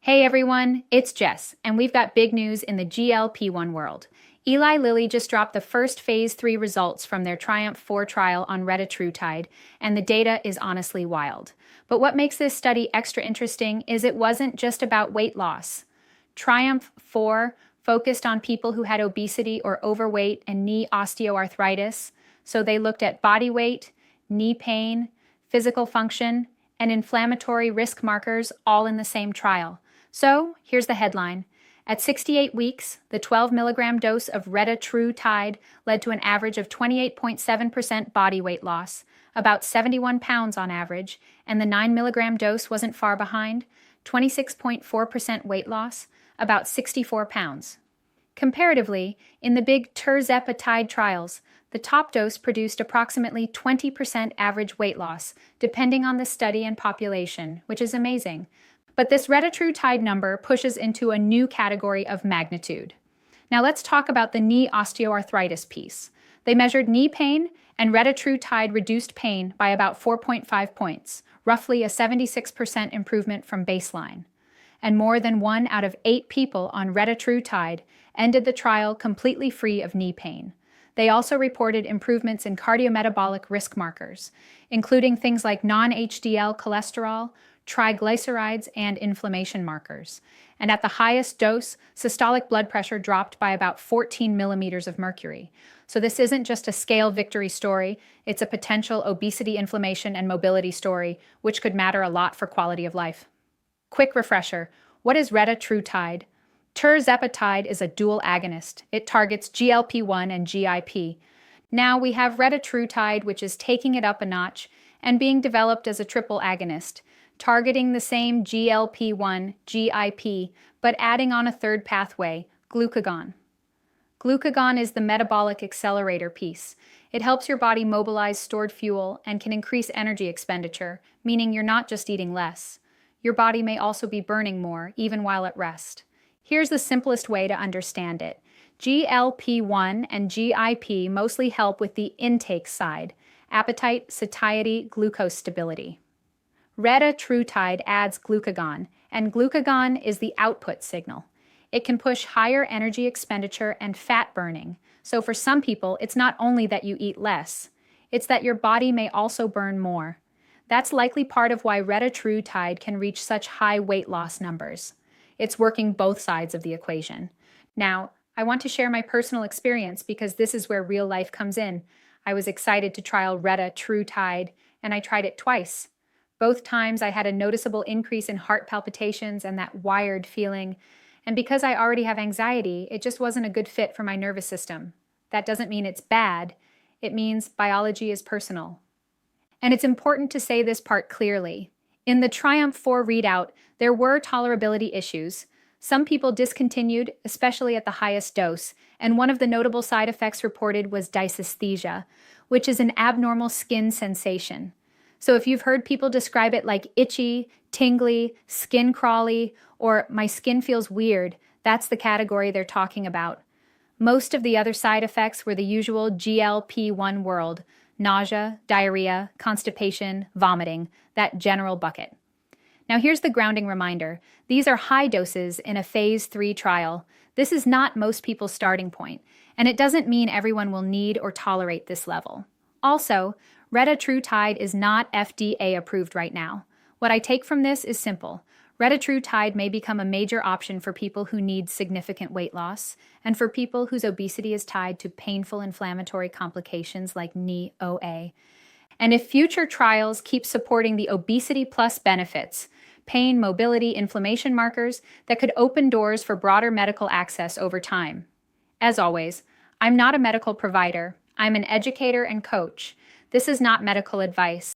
Hey everyone, it's Jess, and we've got big news in the GLP-1 world. Eli Lilly just dropped the first phase 3 results from their Triumph-4 trial on Retatrutide, and the data is honestly wild. But what makes this study extra interesting is it wasn't just about weight loss. Triumph-4 focused on people who had obesity or overweight and knee osteoarthritis, so they looked at body weight, knee pain, physical function, and inflammatory risk markers all in the same trial. So, here's the headline. At 68 weeks, the 12 milligram dose of Retatrutide led to an average of 28.7% body weight loss, about 71 pounds on average, and the 9 milligram dose wasn't far behind, 26.4% weight loss, about 64 pounds. Comparatively, in the big tirzepatide trials, the top dose produced approximately 20% average weight loss, depending on the study and population, which is amazing. But this Retatrutide number pushes into a new category of magnitude. Now let's talk about the knee osteoarthritis piece. They measured knee pain, and Retatrutide reduced pain by about 4.5 points, roughly a 76% improvement from baseline. And more than 1 out of 8 people on Retatrutide ended the trial completely free of knee pain. They also reported improvements in cardiometabolic risk markers, including things like non-HDL cholesterol, triglycerides, and inflammation markers. And at the highest dose, systolic blood pressure dropped by about 14 millimeters of mercury. So this isn't just a scale victory story, it's a potential obesity, inflammation, and mobility story, which could matter a lot for quality of life. Quick refresher, what is Retatrutide? Tirzepatide is a dual agonist. It targets GLP-1 and GIP. Now we have Retatrutide, which is taking it up a notch and being developed as a triple agonist, targeting the same GLP-1, GIP, but adding on a third pathway, glucagon. Glucagon is the metabolic accelerator piece. It helps your body mobilize stored fuel and can increase energy expenditure, meaning you're not just eating less. Your body may also be burning more, even while at rest. Here's the simplest way to understand it. GLP-1 and GIP mostly help with the intake side, appetite, satiety, glucose stability. Retatrutide adds glucagon, and glucagon is the output signal. It can push higher energy expenditure and fat burning. So for some people, it's not only that you eat less, it's that your body may also burn more. That's likely part of why Retatrutide can reach such high weight loss numbers. It's working both sides of the equation. Now, I want to share my personal experience because this is where real life comes in. I was excited to trial Retatrutide, and I tried it twice. Both times I had a noticeable increase in heart palpitations and that wired feeling, and because I already have anxiety, it just wasn't a good fit for my nervous system. That doesn't mean it's bad, it means biology is personal. And it's important to say this part clearly. In the Triumph-4 readout, there were tolerability issues. Some people discontinued, especially at the highest dose, and one of the notable side effects reported was dysesthesia, which is an abnormal skin sensation. So if you've heard people describe it like itchy, tingly, skin crawly, or my skin feels weird, that's the category they're talking about. Most of the other side effects were the usual GLP-1 world: nausea, diarrhea, constipation, vomiting, that general bucket. Now here's the grounding reminder. These are high doses in a phase 3 trial. This is not most people's starting point, and it doesn't mean everyone will need or tolerate this level. Also, Retatrutide is not FDA approved right now. What I take from this is simple. Retatrutide may become a major option for people who need significant weight loss and for people whose obesity is tied to painful inflammatory complications like knee OA. And if future trials keep supporting the obesity plus benefits, pain, mobility, inflammation markers, that could open doors for broader medical access over time. As always, I'm not a medical provider. I'm an educator and coach. This is not medical advice.